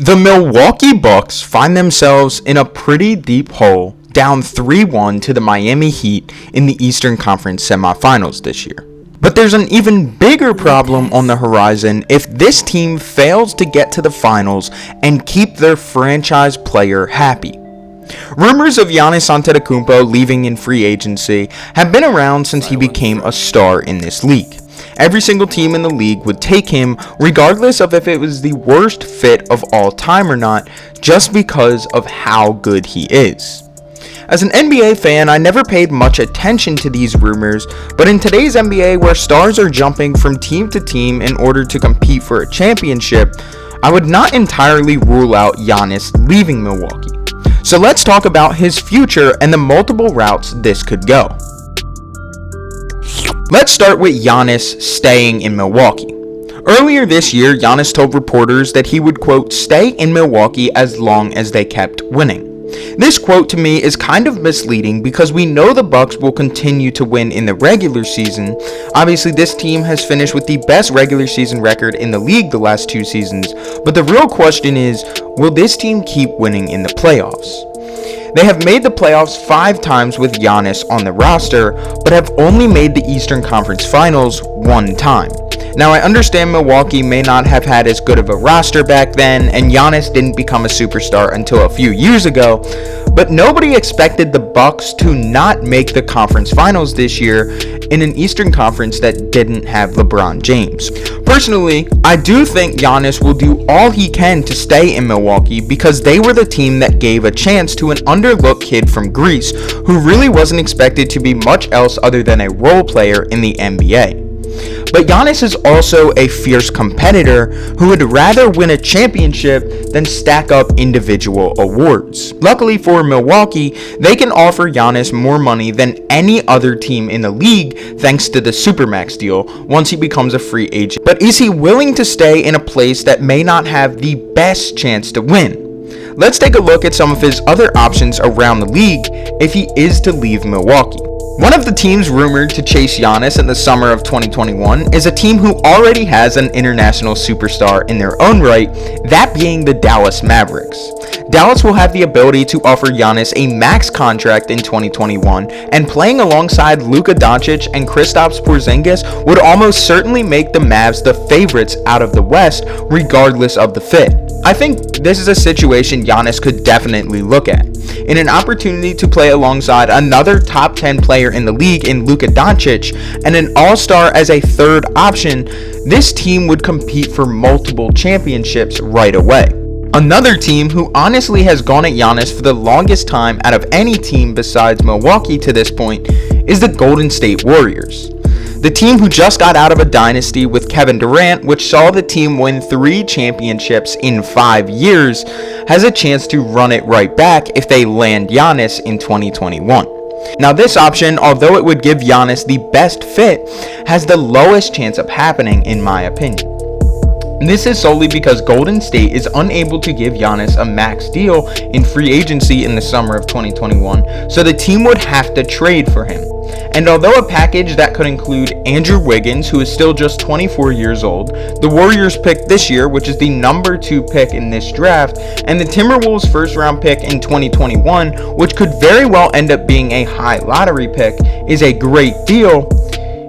The Milwaukee Bucks find themselves in a pretty deep hole, down 3-1 to the Miami Heat in the Eastern Conference semifinals this year. But there's an even bigger problem on the horizon if this team fails to get to the finals and keep their franchise player happy. Rumors of Giannis Antetokounmpo leaving in free agency have been around since he became a star in this league. Every single team in the league would take him regardless of if it was the worst fit of all time or not, just because of how good he is. As an NBA fan, I never paid much attention to these rumors, but in today's NBA where stars are jumping from team to team in order to compete for a championship, I would not entirely rule out Giannis leaving Milwaukee. So let's talk about his future and the multiple routes this could go. Let's start with Giannis staying in Milwaukee. Earlier this year, Giannis told reporters that he would, quote, stay in Milwaukee as long as they kept winning. This quote to me is kind of misleading because we know the Bucks will continue to win in the regular season. Obviously, this team has finished with the best regular season record in the league the last 2 seasons, but the real question is, will this team keep winning in the playoffs? They have made the playoffs 5 times with Giannis on the roster, but have only made the Eastern Conference Finals 1 time. Now, I understand Milwaukee may not have had as good of a roster back then, and Giannis didn't become a superstar until a few years ago, but nobody expected the Bucks to not make the conference finals this year in an Eastern Conference that didn't have LeBron James. Personally, I do think Giannis will do all he can to stay in Milwaukee because they were the team that gave a chance to an underlooked kid from Greece who really wasn't expected to be much else other than a role player in the NBA. But Giannis is also a fierce competitor who would rather win a championship than stack up individual awards. Luckily for Milwaukee, they can offer Giannis more money than any other team in the league thanks to the Supermax deal once he becomes a free agent. But is he willing to stay in a place that may not have the best chance to win? Let's take a look at some of his other options around the league if he is to leave Milwaukee. One of the teams rumored to chase Giannis in the summer of 2021 is a team who already has an international superstar in their own right, that being the Dallas Mavericks. Dallas will have the ability to offer Giannis a max contract in 2021, and playing alongside Luka Doncic and Kristaps Porzingis would almost certainly make the Mavs the favorites out of the West, regardless of the fit. I think this is a situation Giannis could definitely look at. In an opportunity to play alongside another top 10 player in the league in Luka Doncic and an all-star as a third option, this team would compete for multiple championships right away. Another team who honestly has gone at Giannis for the longest time out of any team besides Milwaukee to this point is the Golden State Warriors. The team who just got out of a dynasty with Kevin Durant, which saw the team win 3 championships in 5 years, has a chance to run it right back if they land Giannis in 2021. Now, this option, although it would give Giannis the best fit, has the lowest chance of happening in my opinion. This is solely because Golden State is unable to give Giannis a max deal in free agency in the summer of 2021, so the team would have to trade for him. And although a package that could include Andrew Wiggins, who is still just 24 years old, the Warriors pick this year, which is the number 2 pick in this draft, and the Timberwolves first round pick in 2021, which could very well end up being a high lottery pick, is a great deal,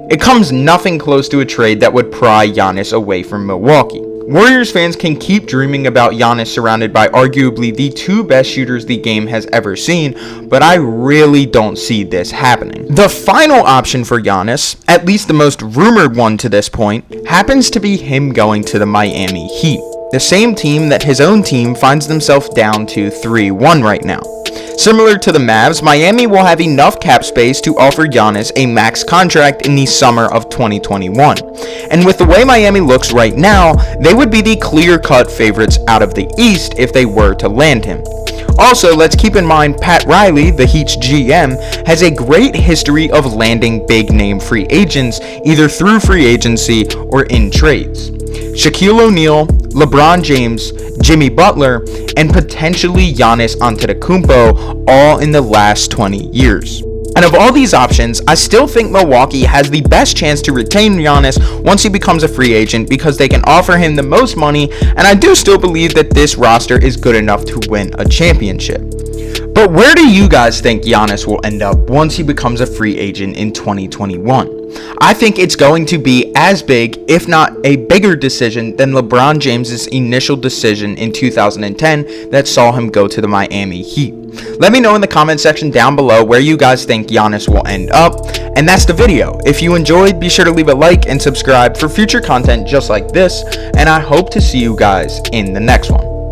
it comes nothing close to a trade that would pry Giannis away from Milwaukee. Warriors fans can keep dreaming about Giannis surrounded by arguably the 2 best shooters the game has ever seen, but I really don't see this happening. The final option for Giannis, at least the most rumored one to this point, happens to be him going to the Miami Heat, the same team that his own team finds themselves down to 3-1 right now. Similar to the Mavs, Miami will have enough cap space to offer Giannis a max contract in the summer of 2021. And with the way Miami looks right now, they would be the clear-cut favorites out of the East if they were to land him. Also, let's keep in mind Pat Riley, the Heat's GM, has a great history of landing big-name free agents either through free agency or in trades. Shaquille O'Neal, LeBron James, Jimmy Butler, and potentially Giannis Antetokounmpo all in the last 20 years. And of all these options, I still think Milwaukee has the best chance to retain Giannis once he becomes a free agent because they can offer him the most money, and I do still believe that this roster is good enough to win a championship. But where do you guys think Giannis will end up once he becomes a free agent in 2021? I think it's going to be as big, if not a bigger decision than LeBron James's initial decision in 2010 that saw him go to the Miami Heat. Let me know in the comment section down below where you guys think Giannis will end up. And that's the video. If you enjoyed, be sure to leave a like and subscribe for future content just like this, and I hope to see you guys in the next one.